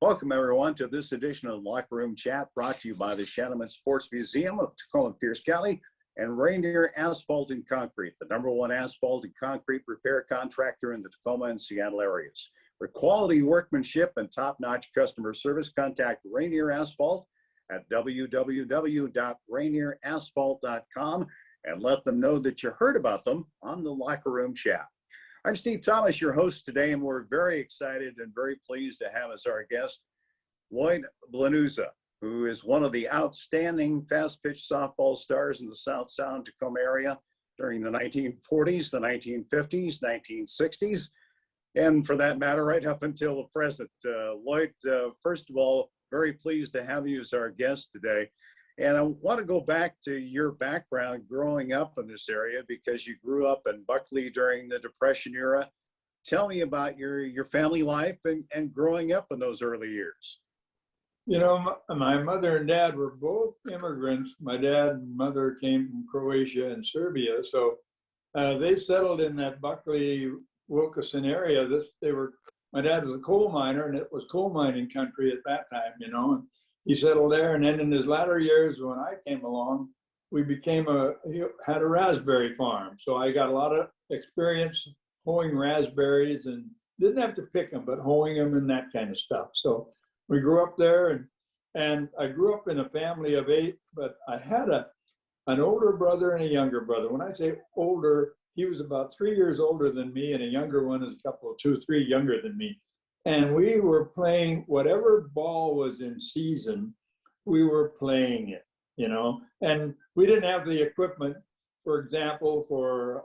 Welcome, everyone, to this edition of Locker Room Chat brought to you by the Shattleman Sports Museum of Tacoma and Pierce County and Rainier Asphalt and Concrete, the #1 asphalt and concrete repair contractor in the Tacoma and Seattle areas. For quality workmanship and top-notch customer service, contact Rainier Asphalt at www.rainierasphalt.com and let them know that you heard about them on the Locker Room Chat. I'm Steve Thomas, your host today, and we're very excited and very pleased to have as our guest Lloyd Blanusa, who is one of the outstanding fast-pitch softball stars in the South Sound Tacoma area during the 1940s, the 1950s, 1960s, and for that matter, right up until the present. Lloyd, first of all, very pleased to have you as our guest today. And I want to go back to your background growing up in this area because you grew up in Buckley during the Depression era. Tell me about your family life and growing up in those early years. You know, my mother and dad were both immigrants. My dad and mother came from Croatia and Serbia. So they settled in that Buckley, Wilkeson area. My dad was a coal miner, and it was coal mining country at that time, you know. And he settled there, and then in his latter years, when I came along, he had a raspberry farm. So I got a lot of experience hoeing raspberries and didn't have to pick them, but hoeing them and that kind of stuff. So we grew up there, and I grew up in a family of 8, but I had an older brother and a younger brother. When I say older, he was about 3 years older than me, and a younger one is a couple of 2, 3 younger than me. And we were playing whatever ball was in season, we were playing it, you know. And we didn't have the equipment. For example, for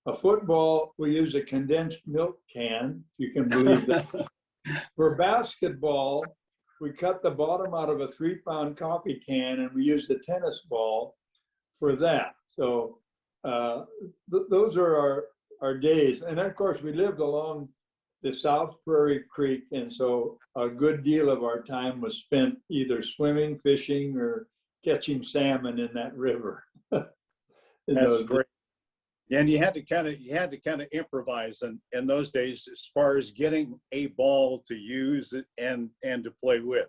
a football, we used a condensed milk can, if you can believe that. For basketball, we cut the bottom out of a 3-pound coffee can, and we used a tennis ball for that. So those are our days. And then, of course, we lived along the South Prairie Creek, and so a good deal of our time was spent either swimming, fishing, or catching salmon in that river. That's great. And you had to kind of improvise in those days as far as getting a ball to use and to play with.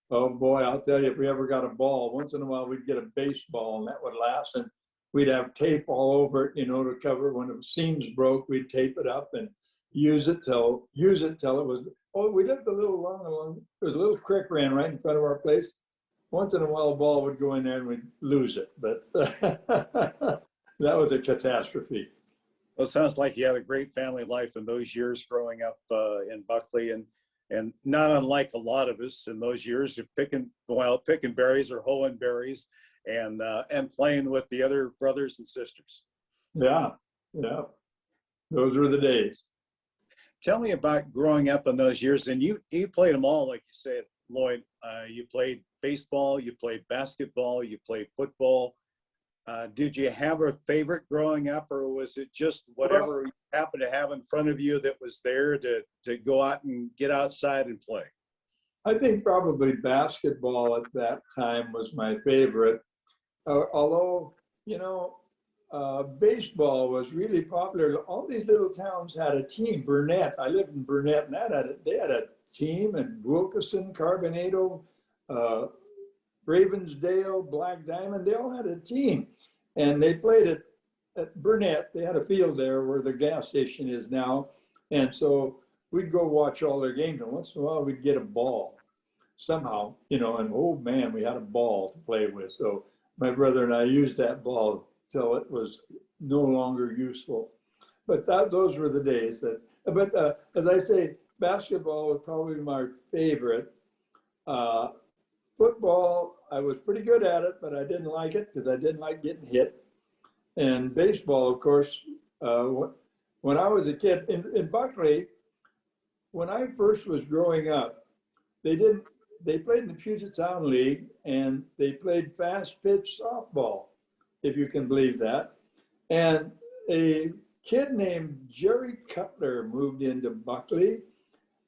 Oh boy, I'll tell you, if we ever got a ball, once in a while we'd get a baseball, and that would last, and we'd have tape all over it, you know, to cover. When the seams broke, we'd tape it up and use it till it was. Oh, we lived a little along. There was a little creek ran right in front of our place. Once in a while, a ball would go in there and we'd lose it, but that was a catastrophe. Well, it sounds like you had a great family life in those years growing up in Buckley, and not unlike a lot of us in those years of picking berries or hoeing berries and playing with the other brothers and sisters. Yeah, those were the days. Tell me about growing up in those years, and you played them all, like you said, Lloyd. You played baseball, you played basketball, you played football. Did you have a favorite growing up, or was it just whatever you happened to have in front of you that was there to go out and get outside and play? I think probably basketball at that time was my favorite. Although, you know, baseball was really popular. All these little towns had a team. Burnett, I lived in Burnett, and they had a team, and Wilkeson, Carbonado, Ravensdale, Black Diamond, they all had a team. And they played at Burnett. They had a field there where the gas station is now. And so we'd go watch all their games, and once in a while we'd get a ball somehow, you know, and oh man, we had a ball to play with. So my brother and I used that ball till it was no longer useful. But those were the days. As I say, basketball was probably my favorite. Football, I was pretty good at it, but I didn't like it because I didn't like getting hit. And baseball, of course, when I was a kid in Buckley, when I first was growing up, they played in the Puget Sound League, and they played fast pitch softball, if you can believe that. And a kid named Jerry Cutler moved into Buckley,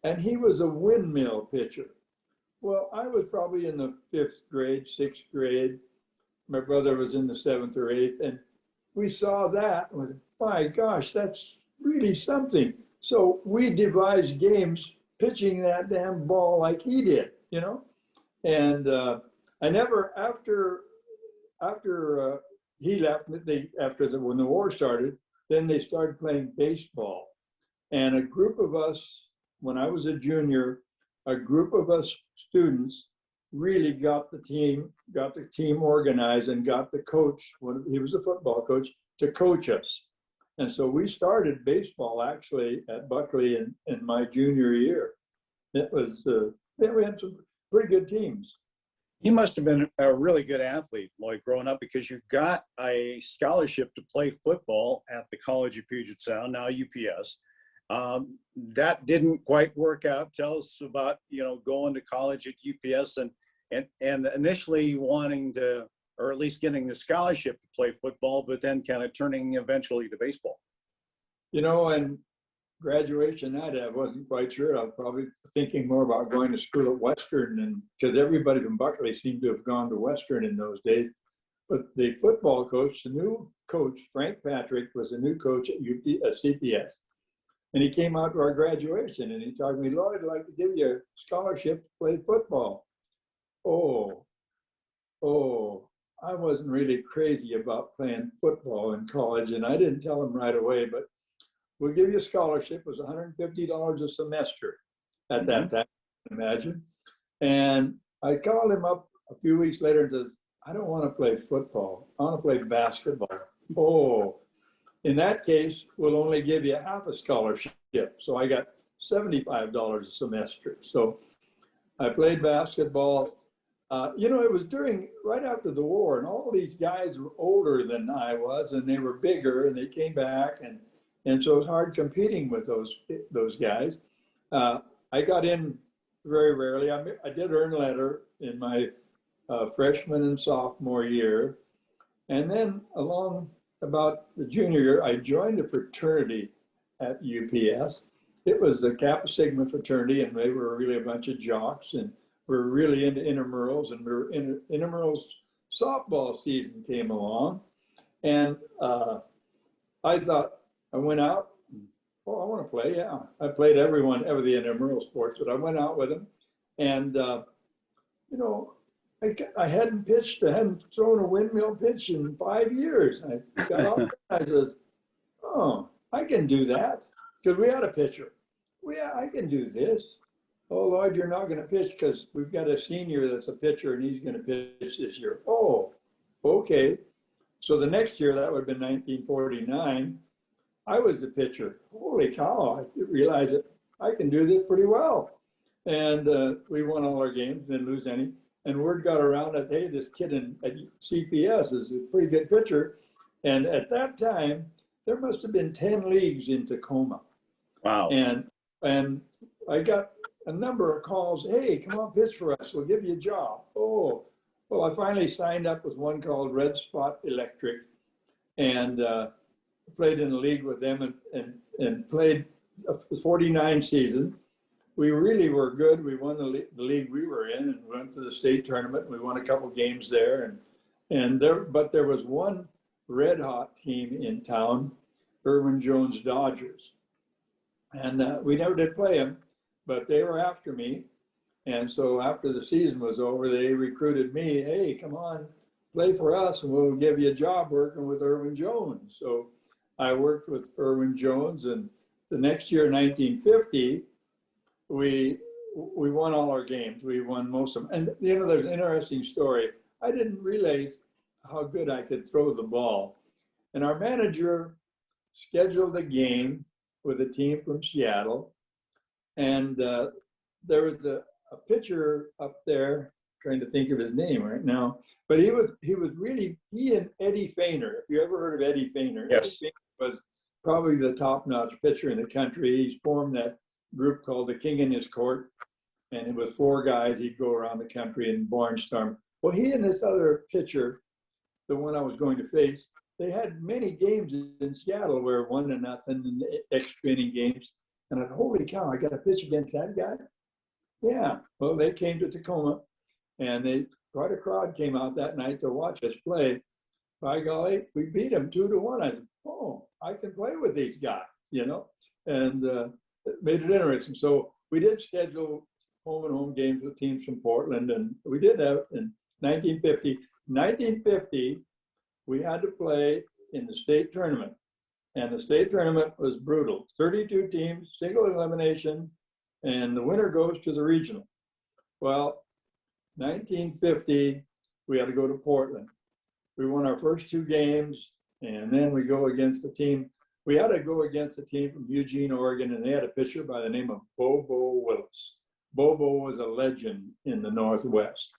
and he was a windmill pitcher. Well, I was probably in the 5th grade, 6th grade. My brother was in the 7th or 8th, and we saw that and was, my gosh, that's really something. So we devised games pitching that damn ball like he did, you know? And I never, after he left, when the war started, then they started playing baseball. And a group of us, when I was a junior, a group of us students really got the team organized and got the coach, he was a football coach, to coach us. And so we started baseball actually at Buckley in my junior year. It was, we had some pretty good teams. You must have been a really good athlete, Lloyd, growing up, because you got a scholarship to play football at the College of Puget Sound, now UPS. That didn't quite work out. Tell us about, going to college at UPS and initially wanting to, or at least getting the scholarship to play football, but then kind of turning eventually to baseball. And graduation I wasn't quite sure. I was probably thinking more about going to school at Western, and because everybody from Buckley seemed to have gone to Western in those days. But the football coach, the new coach, Frank Patrick, was the new coach at CPS. And he came out to our graduation and he told me, Lloyd, I'd like to give you a scholarship to play football. I wasn't really crazy about playing football in college, and I didn't tell him right away, but we'll give you a scholarship. It was $150 a semester at that time, imagine. And I called him up a few weeks later and says, I don't want to play football. I want to play basketball. In that case, we'll only give you half a scholarship. So I got $75 a semester. So I played basketball. It was right after the war, and all these guys were older than I was, and they were bigger, and they came back, and so it was hard competing with those guys. I got in very rarely. I did earn a letter in my freshman and sophomore year, and then along about the junior year, I joined a fraternity at UPS. It was the Kappa Sigma fraternity, and they were really a bunch of jocks, and we're really into intramurals, and intramurals softball season came along, and I thought, I went out, I want to play, yeah. I played every the intramural sports, but I went out with them, and I hadn't thrown a windmill pitch in 5 years. I got off, I said, I can do that, because we had a pitcher. Yeah, I can do this. Oh, Lloyd, you're not going to pitch because we've got a senior that's a pitcher and he's going to pitch this year. Oh, okay. So the next year, that would have been 1949, I was the pitcher. Holy cow, I realized that I can do this pretty well. And we won all our games, didn't lose any. And word got around that, hey, this kid at CPS is a pretty good pitcher. And at that time, there must have been 10 leagues in Tacoma. Wow. And I got a number of calls. Hey, come on, pitch for us. We'll give you a job. Oh, well, I finally signed up with one called Red Spot Electric, and played in a league with them and played a 49 season. We really were good. We won the league we were in, and went to the state tournament. We won a couple games there, but there was one red hot team in town, Irwin-Jones Dodgers, and we never did play them. But they were after me. And so after the season was over, they recruited me. Hey, come on, play for us and we'll give you a job working with Irwin-Jones. So I worked with Irwin-Jones, and the next year, 1950, we won all our games. We won most of them. And there's an interesting story. I didn't realize how good I could throw the ball. And our manager scheduled a game with a team from Seattle. And there was a pitcher up there, trying to think of his name right now, but he and Eddie Feiner. If you ever heard of Eddie Feiner, yes, Eddie Feiner was probably the top-notch pitcher in the country. He's formed that group called the King in His Court, and it was 4 guys. He'd go around the country and barnstorm. Well, he and this other pitcher, the one I was going to face, they had many games in Seattle where 1-0 and extra inning games. And I thought, holy cow, I got to pitch against that guy? Yeah. Well, they came to Tacoma, and quite a crowd came out that night to watch us play. By golly, we beat them 2-1. I said, I can play with these guys, and it made it interesting. So we did schedule home and home games with teams from Portland, and we did have in 1950. 1950, we had to play in the state tournament, and the state tournament was brutal. 32 teams, single elimination, and the winner goes to the regional. Well, 1950, we had to go to Portland. We won our first 2 games, and then we go against the team. We had to go against a team from Eugene, Oregon, and they had a pitcher by the name of Bobo Willis. Bobo was a legend in the Northwest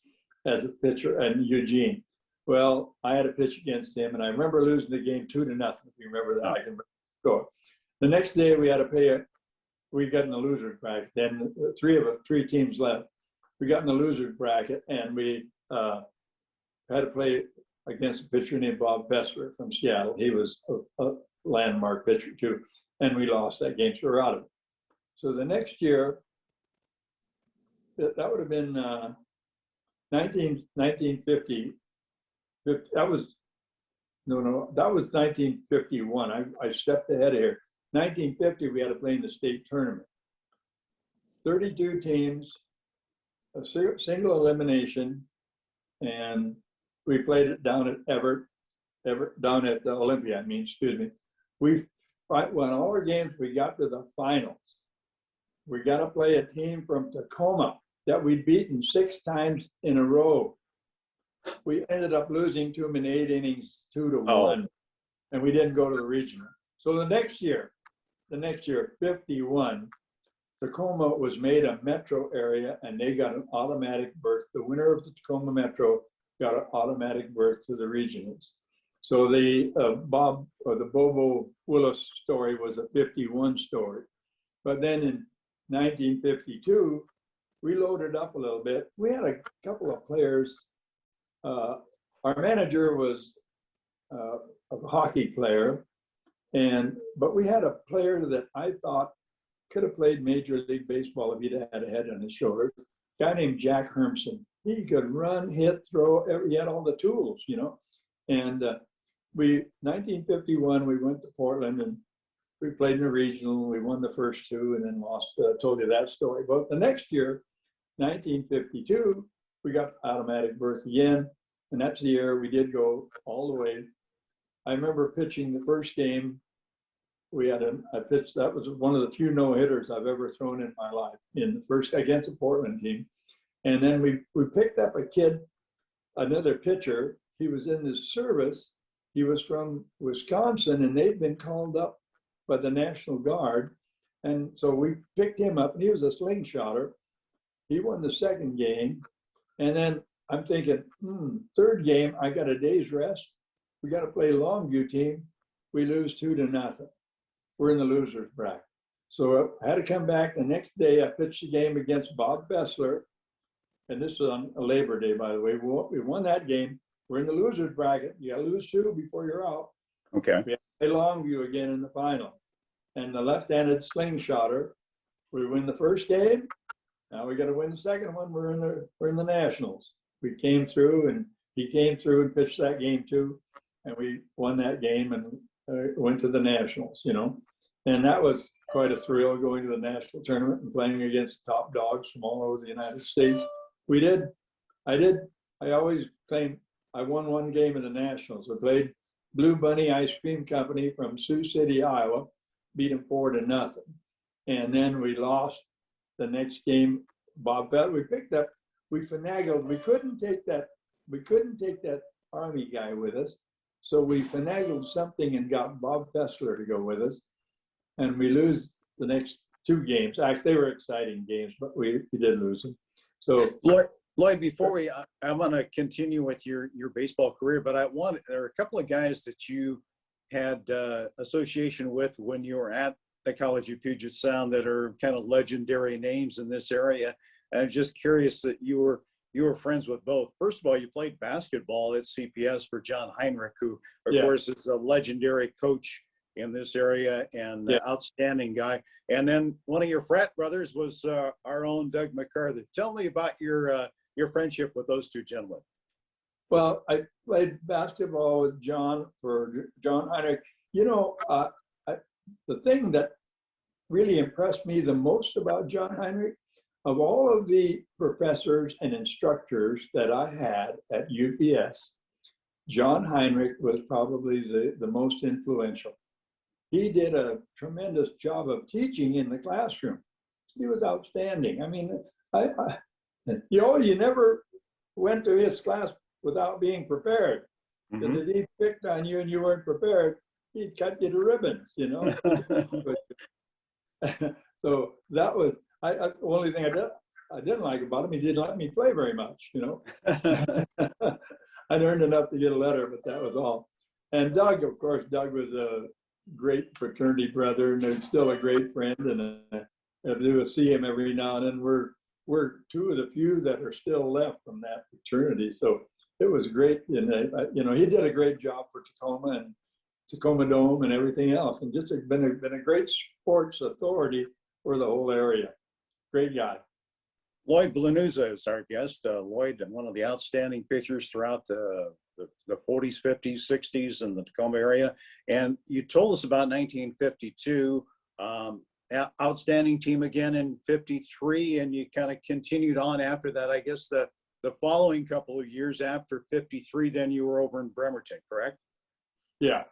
as a pitcher in Eugene. Well, I had to pitch against him, and I remember losing the game 2-0. If you remember that, I can go. The next day, we had to pay we got in the loser's bracket. Then 3 teams left. We got in the loser's bracket, and we had to play against a pitcher named Bob Bessler from Seattle. He was a landmark pitcher too, and we lost that game, so we're out of it. So the next year, that would have been 1950. That was 1951. I stepped ahead here. 1950, we had to play in the state tournament. 32 teams, a single elimination, and we played it down at down at Olympia. We won all our games. We got to the finals. We got to play a team from Tacoma that we'd beaten 6 times in a row. We ended up losing to them in 8 innings, 2-1, and we didn't go to the regional. So the next year, 51, Tacoma was made a metro area, and they got an automatic berth. The winner of the Tacoma Metro got an automatic berth to the regionals. So the Bobo Willis story was a 51 story. But then in 1952, we loaded up a little bit. We had a couple of players. Our manager was a hockey player, but we had a player that I thought could have played Major League Baseball if he'd had a head on his shoulders. A guy named Jack Hermson. He could run, hit, throw. He had all the tools, And 1951, we went to Portland and we played in a regional. We won the first 2 and then lost. Told you that story. But the next year, 1952, we got automatic berth again, and that's the year we did go all the way. I remember pitching the first game. I pitched. That was one of the few no-hitters I've ever thrown in my life in the first against a Portland team. And then we picked up a kid, another pitcher. He was in the service. He was from Wisconsin, and they'd been called up by the National Guard. And so we picked him up, and he was a slingshotter. He won the second game. And then I'm thinking, third game, I got a day's rest. We got to play Longview team. We lose 2-0. We're in the loser's bracket. So I had to come back the next day. I pitched the game against Bob Bessler. And this was on a Labor Day, by the way. We won that game. We're in the loser's bracket. You got to lose 2 before you're out. Okay. We have to play Longview again in the finals. And the left-handed slingshotter, we win the first game. Now we got to win the second one. We're in the Nationals. We came through, and he came through and pitched that game too, and we won that game and went to the Nationals. And that was quite a thrill going to the national tournament and playing against top dogs from all over the United States. I always claim I won 1 game in the Nationals. We played Blue Bunny Ice Cream Company from Sioux City, Iowa, beat them 4-0. And then we lost the next game. Bob Bell, we finagled. We couldn't take that Army guy with us. So we finagled something and got Bob Fessler to go with us. And we lose the next 2 games. Actually, they were exciting games, but we did lose them. So Lloyd, before I want to continue with your baseball career, but there are a couple of guys that you had association with when you were at the College of Puget Sound that are kind of legendary names in this area. And I'm just curious that you were friends with both. First of all, you played basketball at CPS for John Heinrich, who of course is a legendary coach in this area and an outstanding guy. And then one of your frat brothers was our own Doug MacArthur. Tell me about your friendship with those 2 gentlemen. Well, I played basketball with John Heinrich. The thing that really impressed me the most about John Heinrich, of all of the professors and instructors that I had at UPS, John Heinrich was probably the most influential. He did a tremendous job of teaching in the classroom. He was outstanding. I mean, you never went to his class without being prepared. Because if he picked on you and you weren't prepared, he'd cut you to ribbons, you know. So that was the only thing I didn't like about him. He didn't let me play very much, you know. I'd earned enough to get a letter, but that was all. And Doug, of course, Doug was a great fraternity brother, and he's still a great friend. And I do see him every now and then. We're two of the few that are still left from that fraternity. So it was great. And you know, he did a great job for Tacoma and Tacoma Dome and everything else, and just been a great sports authority for the whole area. Great guy. Lloyd Blanusa is our guest. Lloyd, one of the outstanding pitchers throughout the 40s, 50s, 60s in the Tacoma area. And you told us about 1952, outstanding team again in 53, and you kind of continued on after that. I guess the following couple of years after 53, then you were over in Bremerton, correct? Yeah.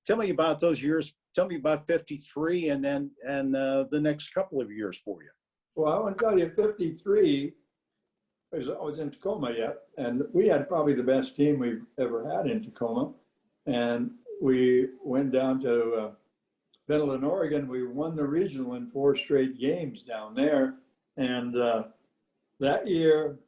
Tell me about those years. Tell me about 53 and then the next couple of years for you. Well, I want to tell you, 53, I was in Tacoma yet, and we had probably the best team we've ever had in Tacoma. And we went down to Pendleton, Oregon. We won the regional in 4 straight games down there. And that year,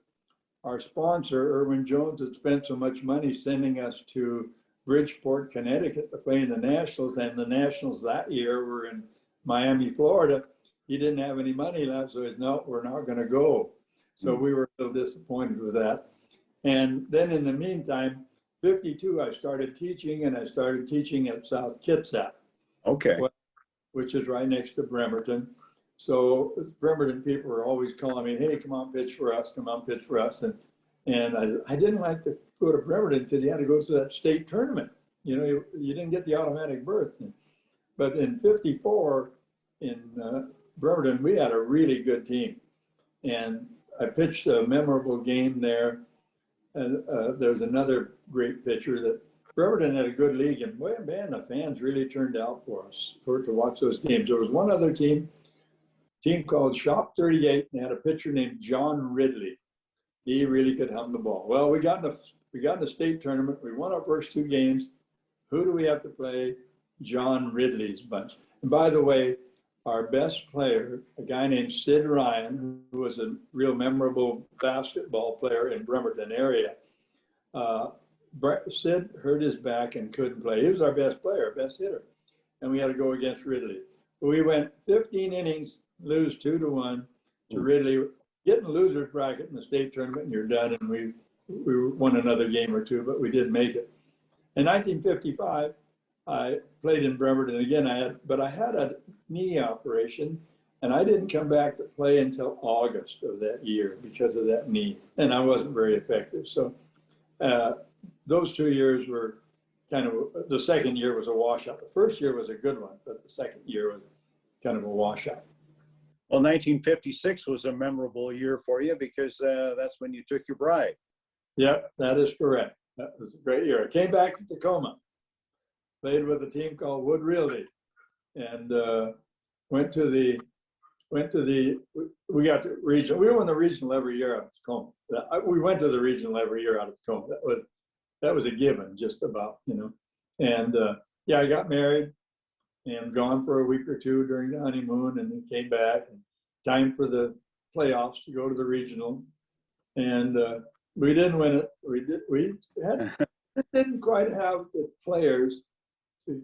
our sponsor, Irwin-Jones, had spent so much money sending us to Bridgeport, Connecticut to play in the Nationals. And the Nationals that year were in Miami, Florida. He didn't have any money left, so he said, no, we're not going to go. So we were a little disappointed with that. And then in the meantime, 52, I started teaching, and I started teaching at South Kitsap. Okay. Which is right next to Bremerton. So Bremerton people were always calling me, hey, come on, pitch for us, come on, pitch for us. And I didn't like to go to Bremerton because you had to go to that state tournament. You know, you didn't get the automatic berth. But in 54, in Bremerton, we had a really good team. And I pitched a memorable game there. And there was another great pitcher that Bremerton had a good league, and boy, man, the fans really turned out for us to watch those games. There was one other team called Shop 38, and they had a pitcher named John Ridley. He really could hum the ball. Well, we got in the state tournament. We won our first 2 games. Who do we have to play? John Ridley's bunch. And by the way, our best player, a guy named Sid Ryan, who was a real memorable basketball player in Bremerton area, Sid hurt his back and couldn't play. He was our best player, best hitter. And we had to go against Ridley. We went 15 innings, lose 2-1 to Ridley, get in the loser's bracket in the state tournament, and you're done. And we won another game or 2, but we didn't make it. In 1955, I played in Bremerton again. I had a knee operation, and I didn't come back to play until August of that year because of that knee, and I wasn't very effective. So those 2 years were kind of, the second year was a washout. The first year was a good one, but the second year was kind of a washout. Well, 1956 was a memorable year for you because that's when you took your bride. Yep, that is correct. That was a great year. I came back to Tacoma, played with a team called Wood Realty, and went to the we got the regional. We won the regional every year out of Tacoma. We went to the regional every year out of Tacoma. That was a given, just about, you know. And yeah, I got married and gone for a week or 2 during the honeymoon, and then came back. And time for the playoffs to go to the regional, and we didn't win it. We didn't quite have the players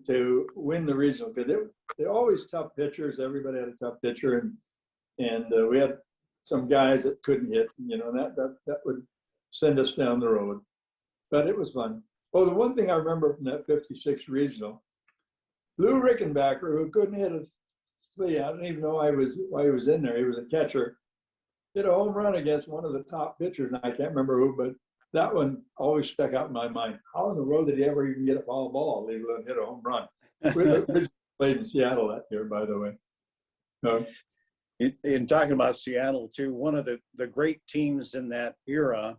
to win the regional because they're always tough pitchers. Everybody had a tough pitcher, and we had some guys that couldn't hit. You know, that would send us down the road. But it was fun. Oh, the one thing I remember from that 56 regional, Lou Rickenbacker, who couldn't hit a flea, I don't even know why he was in there. He was a catcher. Hit a home run against one of the top pitchers, and I can't remember who, but that one always stuck out in my mind. How in the world did he ever even get a foul ball, leave alone hit a home run? We played in Seattle that year, by the way. No. In talking about Seattle too, one of the great teams in that era,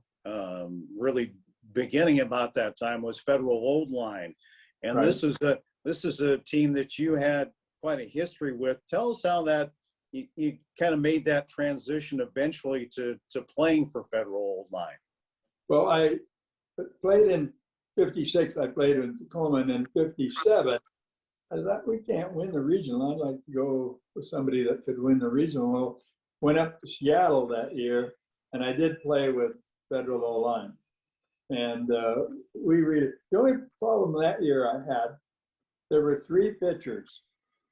really beginning about that time, was Federal Old Line, and Right. this is a team that you had quite a history with. Tell us how that you kind of made that transition eventually to playing for Federal Old Line. Well, I played in '56. I played in Tacoma, and in '57. I thought, we can't win the regional. I'd like to go with somebody that could win the regional. Well, went up to Seattle that year, and I did play with Federal O-line. And the only problem that year I had, there were 3 pitchers.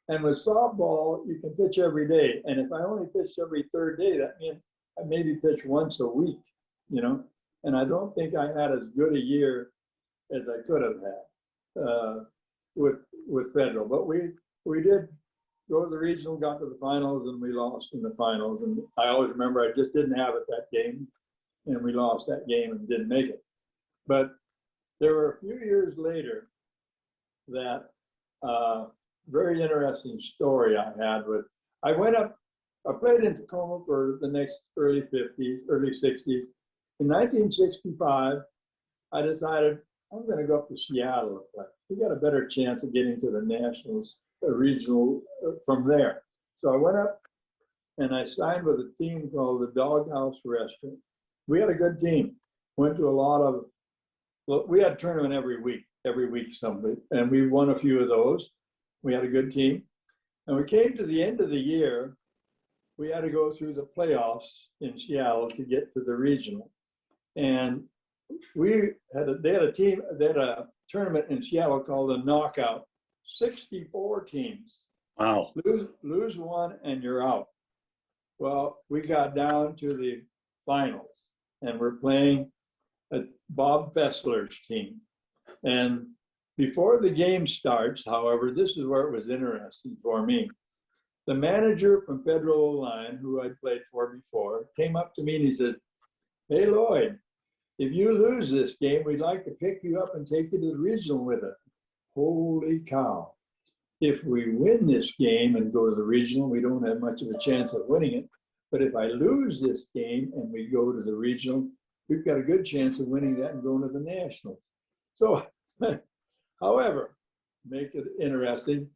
And with softball, you can pitch every day. And if I only pitched every 3rd day, that meant I maybe pitched once a week, you know? And I don't think I had as good a year as I could have had. With Federal, but we did go to the regional, got to the finals, and we lost in the finals. And I always remember I just didn't have it that game, and we lost that game and didn't make it. But there were a few years later that very interesting story I had with. I played in Tacoma for the next early 50s, early 60s. In 1965, I decided I'm going to go up to Seattle and play. We got a better chance of getting to the Nationals regional from there. So I went up and I signed with a team called the Doghouse Restaurant. We had a good team. Went to a lot of, we had a tournament every week somebody, and we won a few of those. We had a good team. And we came to the end of the year, we had to go through the playoffs in Seattle to get to the regional. And they had a tournament in Seattle called the Knockout. 64 teams. Wow. Lose one and you're out. Well, we got down to the finals and we're playing Bob Fessler's team. And before the game starts, however, this is where it was interesting for me. The manager from Federal Line, who I'd played for before, came up to me and he said, "Hey, Lloyd, if you lose this game, we'd like to pick you up and take you to the regional with us." Holy cow. If we win this game and go to the regional, we don't have much of a chance of winning it. But if I lose this game and we go to the regional, we've got a good chance of winning that and going to the Nationals. So, however, make it interesting.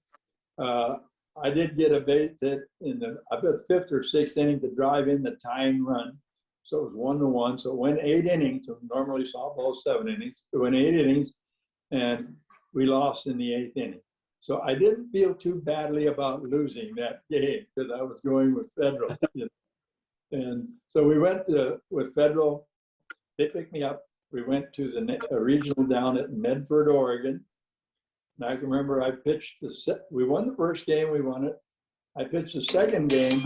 I did get a base hit in the, I bet 5th or 6th inning to drive in the tying run. So it was 1-1. So it went 8 innings. So normally softball is 7 innings. It went 8 innings, and we lost in the 8th inning. So I didn't feel too badly about losing that game because I was going with Federal. And so we went with Federal. They picked me up. We went to the regional down at Medford, Oregon. And I can remember I pitched we won the first game, we won it. I pitched the second game,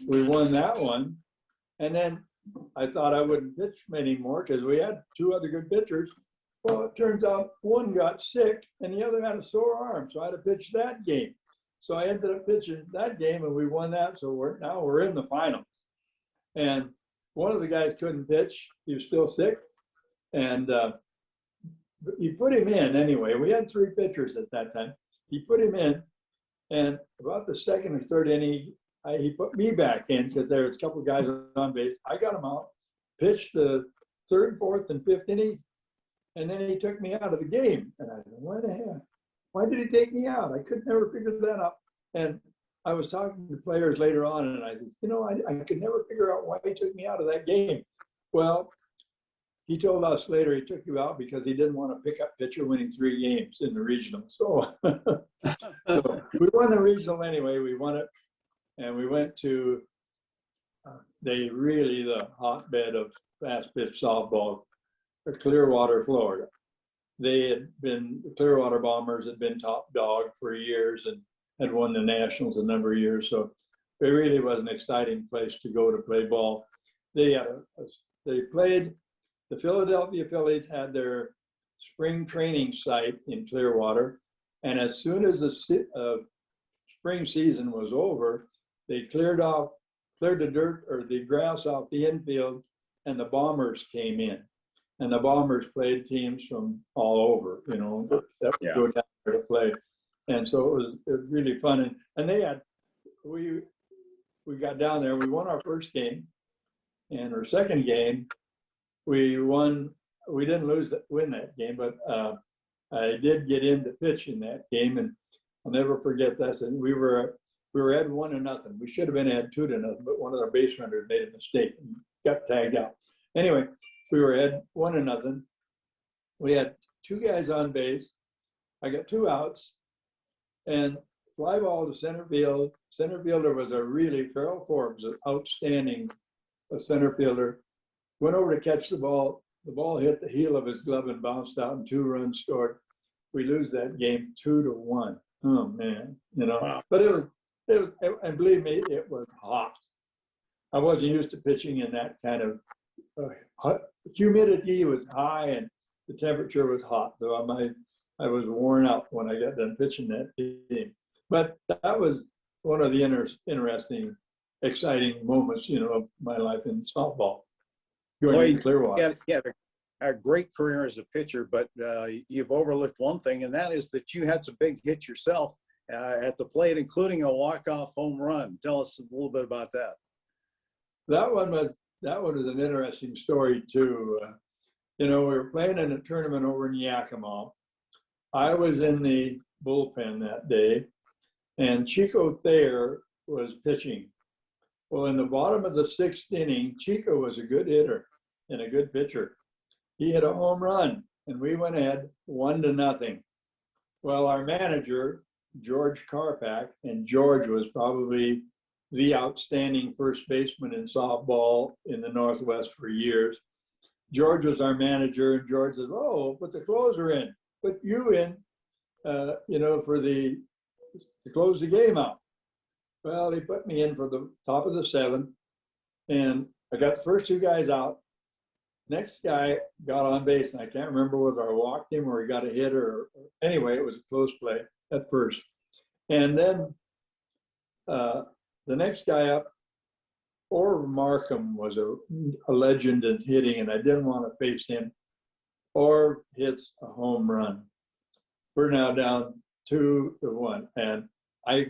we won that one. And then I thought I wouldn't pitch many more because we had 2 other good pitchers. Well, it turns out one got sick and the other had a sore arm. So I had to pitch that game. So I ended up pitching that game and we won that. So now we're in the finals. And one of the guys couldn't pitch. He was still sick. And he put him in anyway. We had 3 pitchers at that time. He put him in, and about the 2nd or 3rd inning, he put me back in because there was a couple of guys on base. I got him out, pitched the 3rd, 4th, and 5th inning, and then he took me out of the game. And I said, "Why the hell? Why did he take me out? I could never figure that out." And I was talking to players later on, and I said, I could never figure out why he took me out of that game. Well, he told us later he took you out because he didn't want to pick up pitcher winning 3 games in the regional. So, so we won the regional anyway. We won it, and we went to the hotbed of fast pitch softball, Clearwater, Florida. The Clearwater Bombers had been top dog for years and had won the Nationals a number of years. So it really was an exciting place to go to play ball. They played. The Philadelphia Phillies had their spring training site in Clearwater, and as soon as the spring season was over, they cleared the dirt or the grass off the infield, and the Bombers came in. And the Bombers played teams from all over, that would go down there to play. And so it was really fun. And they had, we got down there. We won our first game, and our second game, we won. We didn't win that game, but I did get into pitch in that game, and I'll never forget this. And we were at 1-0. We should have been at 2-0, but one of our base runners made a mistake and got tagged out. Anyway, we were at 1-0. We had 2 guys on base. I got 2 outs, and fly ball to center field. Center fielder was Farrell Forbes, an outstanding center fielder. Went over to catch the ball. The ball hit the heel of his glove and bounced out, and 2 runs scored. We lose that game 2-1. Oh man, Wow. But it was, and believe me, it was hot. I wasn't used to pitching in that kind of hot. Humidity was high and the temperature was hot. So I was worn out when I got done pitching that game. But that was one of the interesting, exciting moments, of my life in softball. Going to Clearwater. Yeah, a great career as a pitcher, but you've overlooked one thing, and that is that you had some big hits yourself at the plate, including a walk-off home run. Tell us a little bit about that. That one was an interesting story too. We were playing in a tournament over in Yakima. I was in the bullpen that day, and Chico Thayer was pitching. Well, in the bottom of the 6th inning, Chico was a good hitter and a good pitcher. He hit a home run, and we went ahead 1-0. Well, our manager, George Karpak, and George was probably the outstanding first baseman in softball in the Northwest for years. George was our manager, and George said, "Oh, put the closer in, put you in, to close the game out." Well, he put me in for the top of the 7th, and I got the first 2 guys out. Next guy got on base, and I can't remember whether I walked him or he got a hit or anyway, it was a close play at first. And then the next guy up, Orr Markham, was a legend in hitting, and I didn't want to face him. Orr hits a home run. We're now down 2-1, and I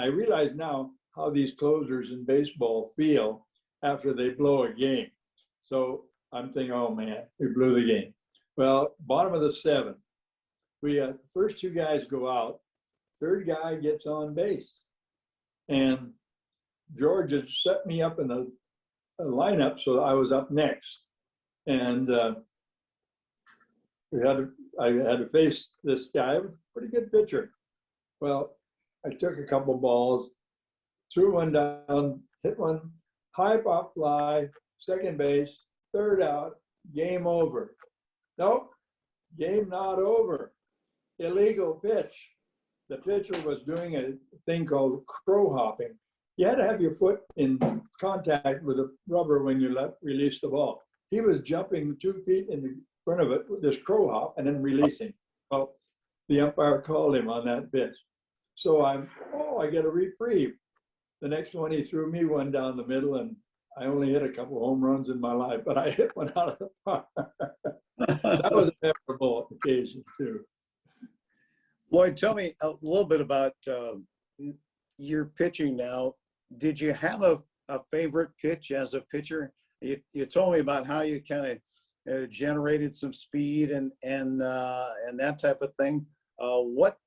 realize now how these closers in baseball feel after they blow a game. So I'm thinking, oh man, we blew the game. Well, bottom of the 7th, we had the first 2 guys go out, 3rd guy gets on base, and George had set me up in a lineup so I was up next, and I had to face this guy, pretty good pitcher. Well, I took a couple balls, threw one down, hit one, high pop fly, second base, 3rd out, game over. Nope, game not over. Illegal pitch. The pitcher was doing a thing called crow hopping. You had to have your foot in contact with the rubber when you release the ball. He was jumping 2 feet in the front of it with this crow hop and then releasing. Well, the umpire called him on that pitch. So I get a reprieve. The next one, he threw me one down the middle, and I only hit a couple home runs in my life, but I hit one out of the park. That was a memorable occasion too. Lloyd, tell me a little bit about your pitching now. Did you have a favorite pitch as a pitcher? You told me about how you kind of generated some speed and that type of thing. What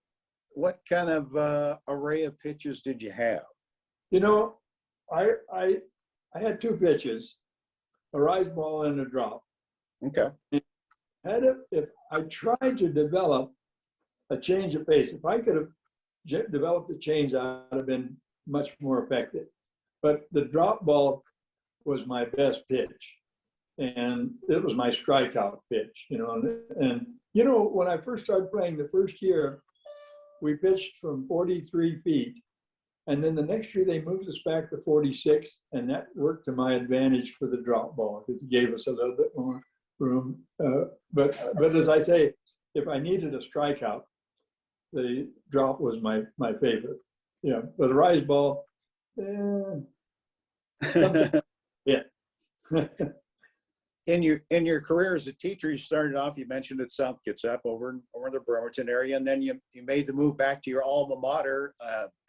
kind of array of pitches did you have? I had 2 pitches, a rise ball and a drop. Okay. If I tried to develop a change of pace, if I could have developed a change, I would have been much more effective. But the drop ball was my best pitch, and it was my strikeout pitch. And when I first started playing the first year, we pitched from 43 feet. And then the next year they moved us back to 46, and that worked to my advantage for the drop ball because it gave us a little bit more room. But as I say, if I needed a strikeout, the drop was my favorite. But the rise ball, yeah. In your career as a teacher, you started off, you mentioned at South Kitsap over in the Bremerton area, and then you made the move back to your alma mater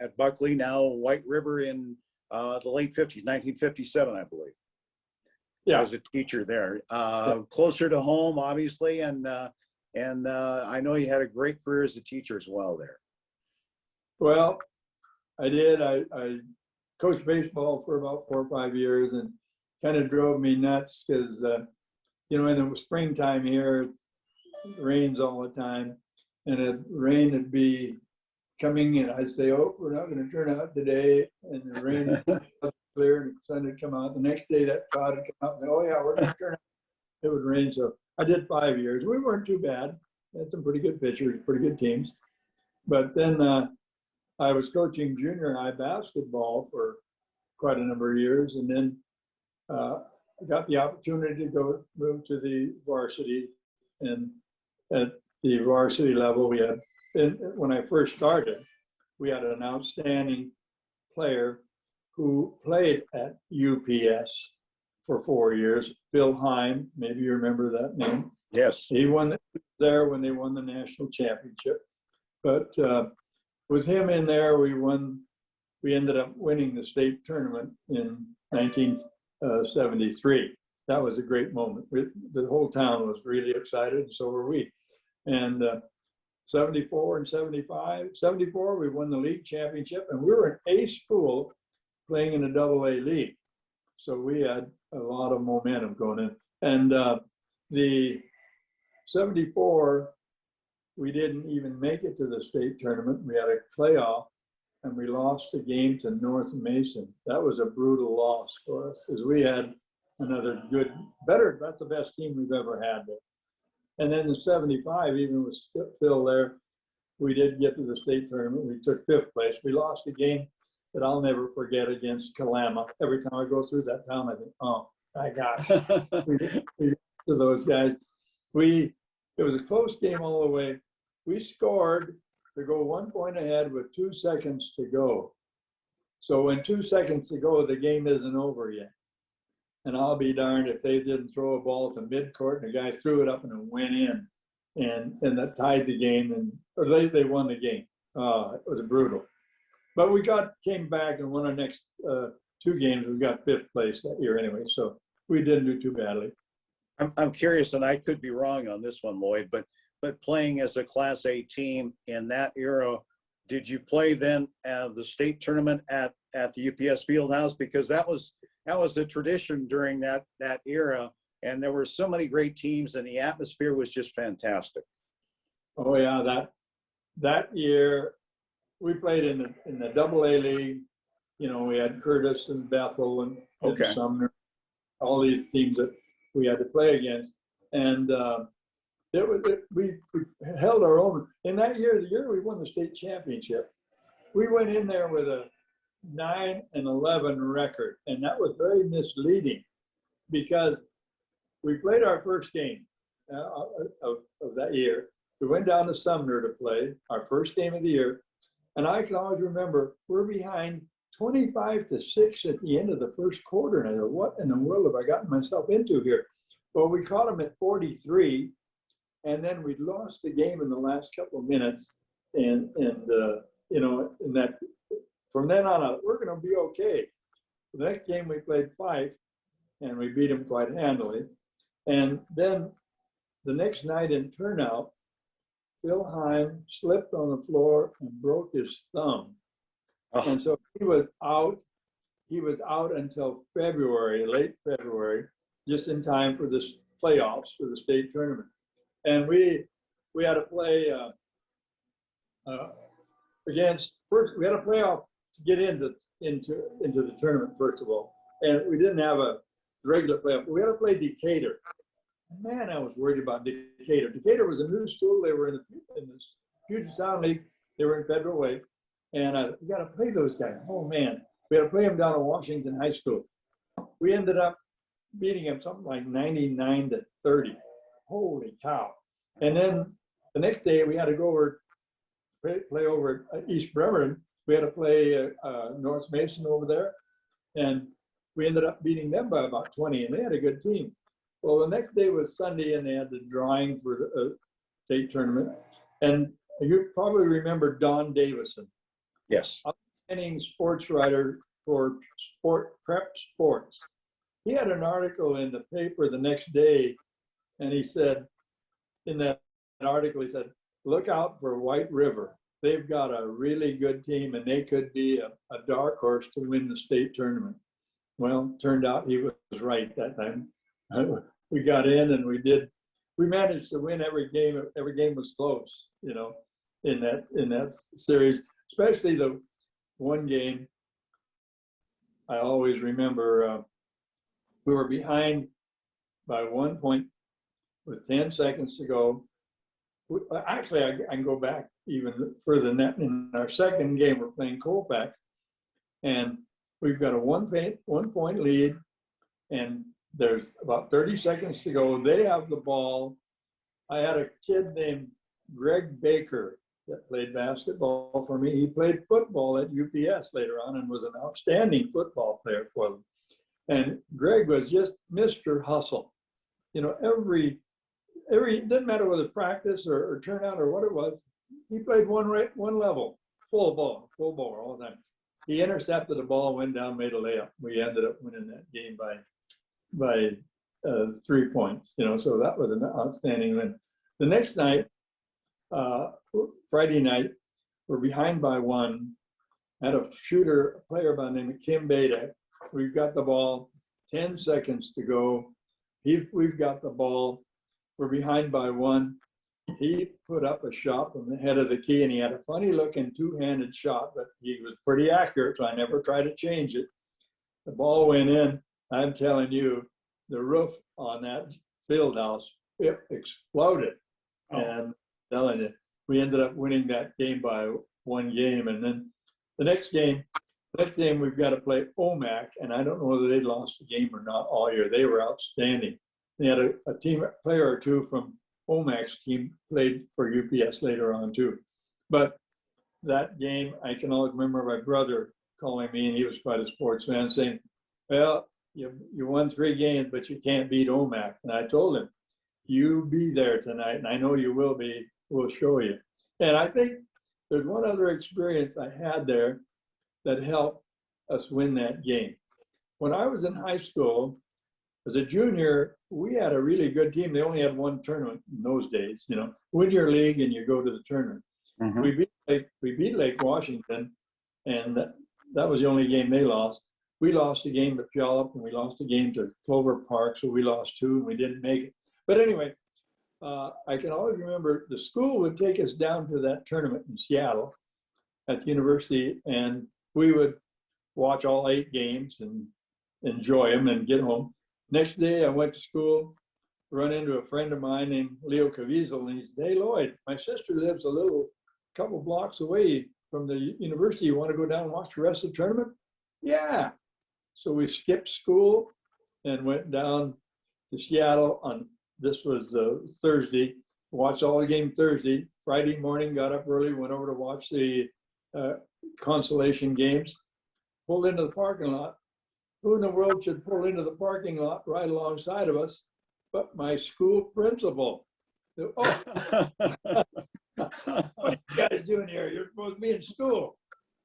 at Buckley, now White River in the late 50s, 1957, I believe. Yeah. As a teacher there, Yeah. closer to home, obviously, and I know you had a great career as a teacher as well there. Well, I did. I coached baseball for about 4 or 5 years, and kind of drove me nuts because, you know, in the springtime here, it rains all the time, and the rain would be coming in. I'd say, oh, we're not going to turn out today, and the rain would clear, and the sun would come out. The next day, that cloud would come out, and oh yeah, we're going to turn out. It would rain. So I did 5 years. We weren't too bad. Had some pretty good pitchers, pretty good teams. But then I was coaching junior high basketball for quite a number of years, and then I got the opportunity to go move to the varsity. And at the varsity level, we had, when I first started, we had an outstanding player who played at UPS for 4 years, Phil Heim. Maybe you remember that name. Yes. He won there when they won the national championship. But with him in there, we ended up winning the state tournament in 1973. That was a great moment. The whole town was really excited, and so were we. And 74 and 75, 74, we won the league championship, and we were an A school playing in a AA league. So we had a lot of momentum going in. And the 74, we didn't even make it to the state tournament. We had a playoff, and we lost a game to North Mason. That was a brutal loss for us, because we had another good, better, that's the best team we've ever had there. And then the 75, even with Phil there, we did get to the state tournament. We took 5th place. We lost a game that I'll never forget against Kalama. Every time I go through that town, I think, oh my gosh, we to those guys. It was a close game all the way. We scored to go 1 point ahead with 2 seconds to go. So when 2 seconds to go, the game isn't over yet. And I'll be darned if they didn't throw a ball to midcourt and the guy threw it up and it went in, and that tied the game, or they won the game. It was brutal. But we came back and won our next 2 games. We got 5th place that year anyway, so we didn't do too badly. I'm curious, and I could be wrong on this one, Lloyd, but playing as a Class A team in that era, did you play then the state tournament at the UPS Fieldhouse? Because that was the tradition during that era, and there were so many great teams, and the atmosphere was just fantastic. Oh yeah, that year we played in the AA league. You know, we had Curtis and Bethel and Sumner, all these teams that we had to play against, and we held our own. In that year, the year we won the state championship, we went in there with a 9-11 record, and that was very misleading because we played our first game of that year. We went down to Sumner to play our first game of the year, and I can always remember we're behind 25-6 at the end of the first quarter, and I thought, what in the world have I gotten myself into here? Well, we caught them at 43, and then we lost the game in the last couple of minutes, and you know, in that. From then on out, we're going to be okay. The next game we played Fife, and we beat them quite handily. And then the next night in turnout, Phil Heim slipped on the floor and broke his thumb. Oh. And so he was out. He was out until February, late February, just in time for the playoffs for the state tournament. And we had to play we had a playoff to get into the tournament, first of all. And we didn't have a regular playoff. We had to play Decatur. Man, I was worried about Decatur. Decatur was a new school. They were in the Puget Sound League. They were in Federal Way. And we got to play those guys. Oh, man. We had to play them down at Washington High School. We ended up beating them something like 99-30. Holy cow. And then the next day, we had to go over, play over at East Bremerton. We had to play North Mason over there, and we ended up beating them by about 20, and they had a good team. Well, the next day was Sunday, and they had the drawing for the state tournament. And you probably remember Don Davison. Yes. Outstanding sports writer for prep sports. He had an article in the paper the next day, and he said, in that article, he said, look out for White River. They've got a really good team, and they could be a dark horse to win the state tournament. Well, turned out he was right that time. We got in and we managed to win every game. Every game was close, you know, in that series, especially the one game. I always remember we were behind by 1 point with 10 seconds to go. Actually, I can go back even further than that. In our second game, we're playing Colfax, and we've got a 1 point lead, and there's about 30 seconds to go. They have the ball. I had a kid named Greg Baker that played basketball for me. He played football at UPS later on and was an outstanding football player for them. And Greg was just Mr. Hustle. You know, it didn't matter whether practice or turnout or what it was, he played one level, full ball all the time. He intercepted the ball, went down, made a layup. We ended up winning that game by 3 points, you know, so that was an outstanding win. The next night, Friday night, we're behind by 1. Had a player by the name of Kim Beda. We've got the ball, 10 seconds to go. We've got the ball. We're behind by 1. He put up a shot from the head of the key, and he had a funny looking two-handed shot, but he was pretty accurate, so I never tried to change it. The ball went in. I'm telling you, the roof on that field house, it exploded. Oh. And I'm telling you, we ended up winning that game by 1 game. And then the next game we've got to play OMAC, and I don't know whether they lost the game or not all year. They were outstanding. They had a player or two from OMAC's team played for UPS later on too. But that game, I can always remember my brother calling me, and he was quite a sports fan, saying, well, you won 3 games, but you can't beat OMAC. And I told him, you be there tonight, and I know you will be. We'll show you. And I think there's one other experience I had there that helped us win that game. When I was in high school, as a junior, we had a really good team. They only had 1 tournament in those days, you know, win your league and you go to the tournament. Mm-hmm. We beat Lake Washington, and that was the only game they lost. We lost the game to Puyallup, and we lost the game to Clover Park, so we lost 2 and we didn't make it. But anyway, I can always remember the school would take us down to that tournament in Seattle at the university, and we would watch all 8 games and enjoy them and get home. Next day, I went to school, run into a friend of mine named Leo Caviezel, and he said, hey, Lloyd, my sister lives a couple blocks away from the university. You want to go down and watch the rest of the tournament? Yeah. So we skipped school and went down to Seattle this was Thursday, watched all the game Thursday. Friday morning, got up early, went over to watch the consolation games, pulled into the parking lot. Who in the world should pull into the parking lot right alongside of us but my school principal? Oh, what are you guys doing here? You're supposed to be in school.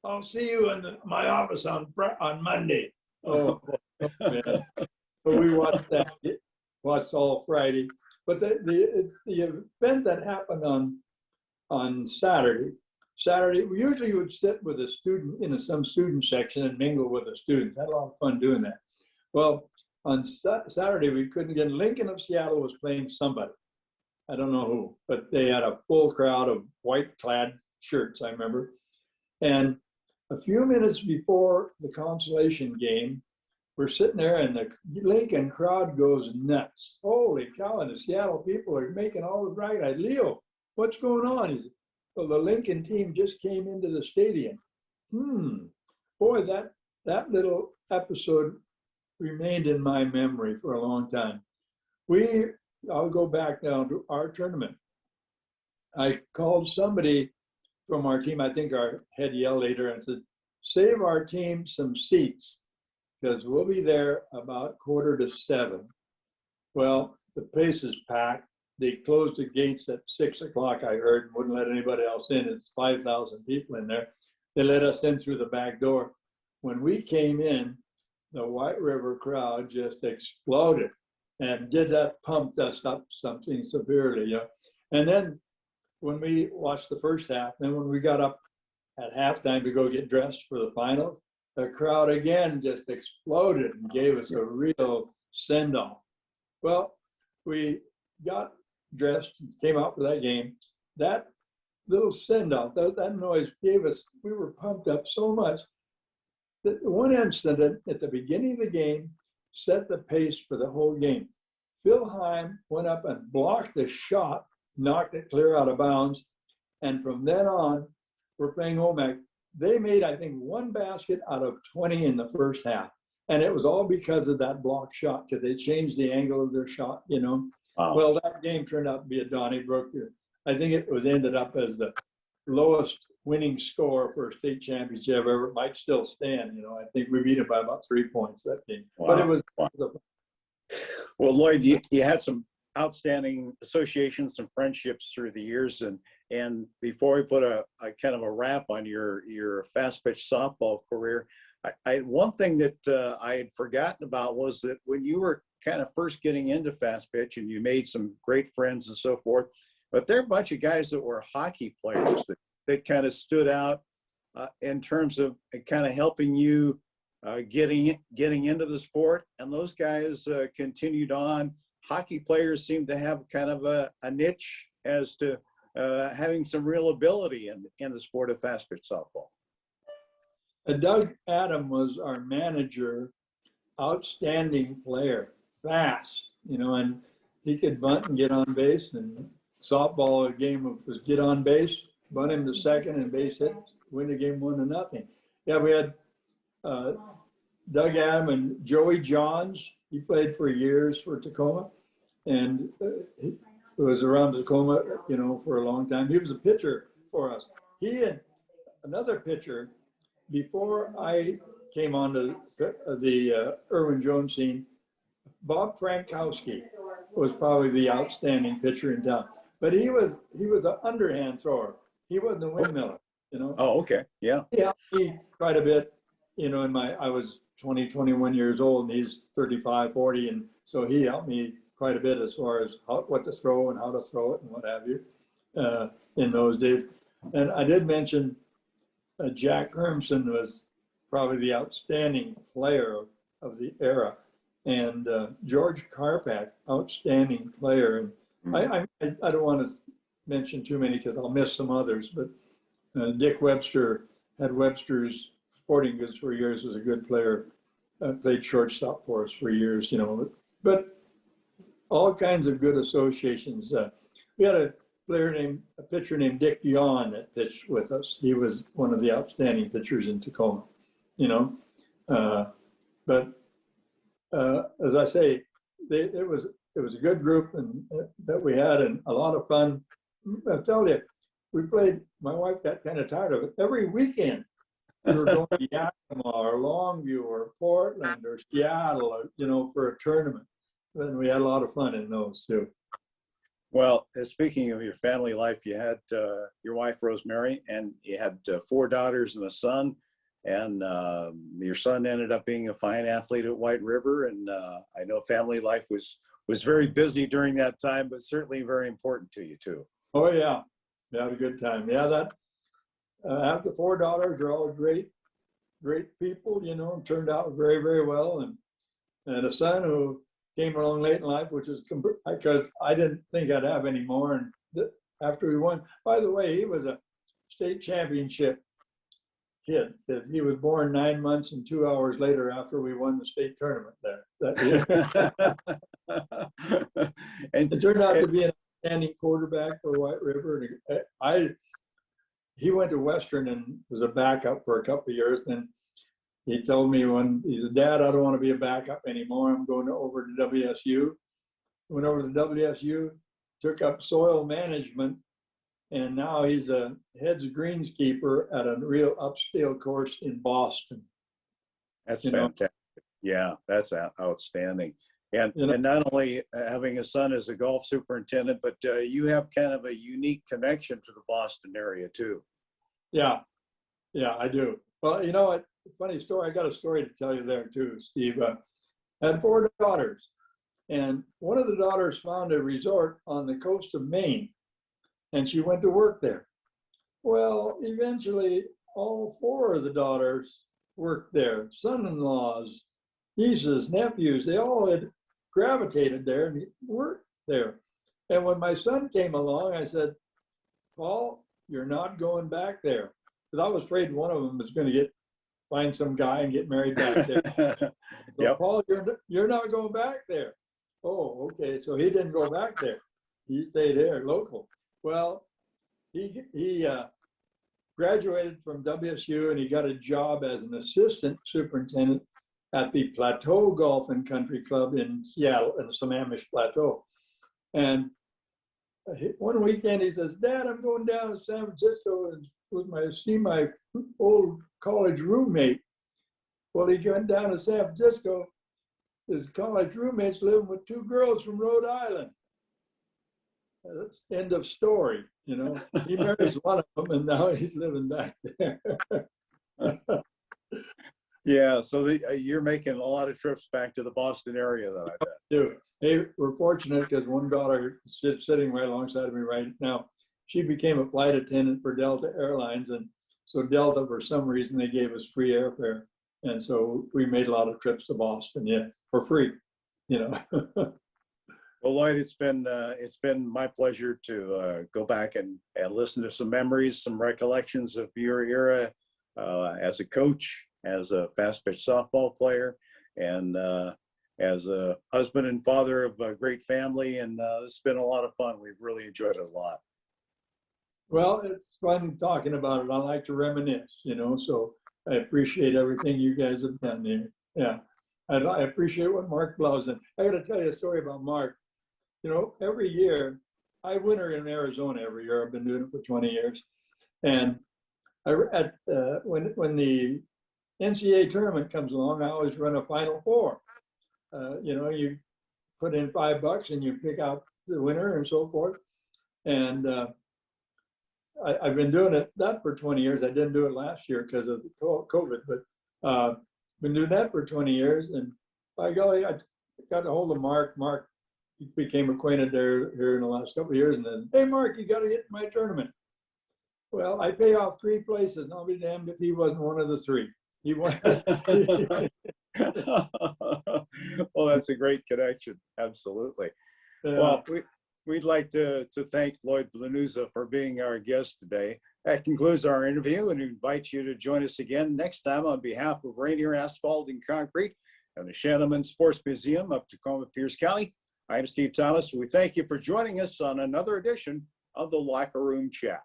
I'll see you in my office on Monday. Oh, man. But we watched all Friday. But the event that happened on Saturday, we usually would sit with a student in some student section and mingle with the students. Had a lot of fun doing that. Well, on Saturday, we couldn't get Lincoln of Seattle was playing somebody. I don't know who, but they had a full crowd of white clad shirts, I remember. And a few minutes before the consolation game, we're sitting there and the Lincoln crowd goes nuts. Holy cow, and the Seattle people are making all the bright eyes. Leo, what's going on? He said, well, the Lincoln team just came into the stadium. Boy, that little episode remained in my memory for a long time. I'll go back down to our tournament. I called somebody from our team, I think our head yelled later, and said, save our team some seats, because we'll be there about 6:45. Well, the place is packed. They closed the gates at 6 o'clock, I heard, and wouldn't let anybody else in. It's 5,000 people in there. They let us in through the back door. when we came in, the White River crowd just exploded, and did that pumped us up something severely, you know. And then when we watched the first half, then when we got up at halftime to go get dressed for the final, the crowd again just exploded and gave us a real send-off. Well, we got dressed, came out for that game. That little send-off, that noise gave us, we were pumped up so much that one incident at the beginning of the game set the pace for the whole game. Phil Heim went up and blocked the shot, knocked it clear out of bounds. And from then on, we're playing Omak. They made, I think, one basket out of 20 in the first half. And it was all because of that block shot, because they changed the angle of their shot, you know. Wow. Well, that game turned out to be a Donnybrook. I think it was ended up as the lowest winning score for a state championship ever. It might still stand, you know. I think we beat it by about 3 points that game. Wow. But it was. Wow. Well, Lloyd, you had some outstanding associations, some friendships through the years, and before we put a kind of a wrap on your fast pitch softball career, one thing that I had forgotten about was that when you were kind of first getting into fast pitch and you made some great friends and so forth, but there are a bunch of guys that were hockey players that kind of stood out in terms of kind of helping you getting into the sport, and those guys continued on. Hockey players seem to have kind of a niche as to having some real ability in the sport of fast pitch softball. Doug Adam was our manager, outstanding player, fast, you know, and he could bunt and get on base. And softball, a game was get on base, bunt him to second, and base hit, win the game 1-0. Yeah, we had Doug Adam and Joey Johns. He played for years for Tacoma, and he was around Tacoma, you know, for a long time. He was a pitcher for us. He and another pitcher, before I came on to the Irwin-Jones scene, Bob Frankowski was probably the outstanding pitcher in town. But he was an underhand thrower. He wasn't a windmiller, you know. Oh, okay, yeah. He helped me quite a bit, you know. I was 20, 21 years old, and he's 35, 40, and so he helped me quite a bit as far as what to throw and how to throw it and what have you in those days. And I did mention Jack Hermson was probably the outstanding player of the era, and George Karpak, outstanding player. And I don't want to mention too many because I'll miss some others, but Dick Webster had Webster's Sporting Goods for years, was a good player, played shortstop for us for years, you know, but all kinds of good associations. We had a pitcher named Dick Yawn that pitched with us. He was one of the outstanding pitchers in Tacoma, you know. But as I say, it was a good group and that we had, and a lot of fun. I tell you, we played. My wife got kind of tired of it. Every weekend, we were going to Yakima or Longview or Portland or Seattle, or, you know, for a tournament. And we had a lot of fun in those too. Well, speaking of your family life, you had your wife, Rosemary, and you had 4 daughters and a son. And your son ended up being a fine athlete at White River. And I know family life was very busy during that time, but certainly very important to you too. Oh, yeah. We had a good time. Yeah, that after 4 daughters are all great people, you know, and turned out very, very well. And a son who came along late in life, which is because I didn't think I'd have any more. And after we won, by the way, he was a state championship kid. He was born 9 months and 2 hours later after we won the state tournament there that year. And it turned out to be an outstanding quarterback for White River. And he went to Western and was a backup for a couple of years. Then he told me he said, "Dad, I don't want to be a backup anymore. I'm going over to WSU." Went over to WSU, took up soil management, and now he's a heads greenskeeper at a real upscale course in Boston. That's fantastic. Yeah, that's outstanding. And not only having a son as a golf superintendent, but you have kind of a unique connection to the Boston area too. Yeah, I do. Well, you know what? Funny story. I got a story to tell you there too, Steve. I had 4 daughters, and one of the daughters found a resort on the coast of Maine, and she went to work there. Well, eventually, all 4 of the daughters worked there. Son-in-laws, nieces, nephews, they all had gravitated there and worked there. And when my son came along, I said, Paul, you're not going back there. Because I was afraid one of them was going to find some guy and get married back there. So, Yep. Paul, you're not going back there. Oh, okay. So he didn't go back there. He stayed here, local. Well, he graduated from WSU and he got a job as an assistant superintendent at the Plateau Golf and Country Club in Seattle, in the Sammamish Plateau. And one weekend he says, Dad, I'm going down to San Francisco and see my old college roommate. Well, he went down to San Francisco. His college roommate's living with 2 girls from Rhode Island. That's the end of story. You know, he marries one of them and now he's living back there. Yeah, so you're making a lot of trips back to the Boston area then, I bet. Dude, hey, we're fortunate because one daughter is sitting right alongside of me right now. She became a flight attendant for Delta Airlines, and so Delta, for some reason, they gave us free airfare, and so we made a lot of trips to Boston, yes, for free, you know. Well, Lloyd, it's been my pleasure to go back and listen to some memories, some recollections of your era as a coach, as a fast pitch softball player, and as a husband and father of a great family. And it's been a lot of fun. We've really enjoyed it a lot. Well, it's fun talking about it. I like to reminisce, you know, so I appreciate everything you guys have done there. Yeah, I appreciate what Mark blows in. I got to tell you a story about Mark. You know, every year, I winter in Arizona every year. I've been doing it for 20 years. And when the NCAA tournament comes along, I always run a Final Four. You know, you put in $5 and you pick out the winner and so forth. And I've been doing that for 20 years. I didn't do it last year because of the COVID, but been doing that for 20 years. And by golly, I got a hold of Mark. Mark became acquainted there here in the last couple of years. And then, hey, Mark, you got to get to my tournament. Well, I pay off 3 places, and I'll be damned if he wasn't one of the 3. He won. Well, that's a great connection. Absolutely. Well, we'd like to thank Lloyd Blanusa for being our guest today. That concludes our interview, and we invite you to join us again next time on behalf of Rainier Asphalt and Concrete and the Shanneman Sports Museum of Tacoma Pierce County. I'm Steve Thomas. We thank you for joining us on another edition of the Locker Room Chat.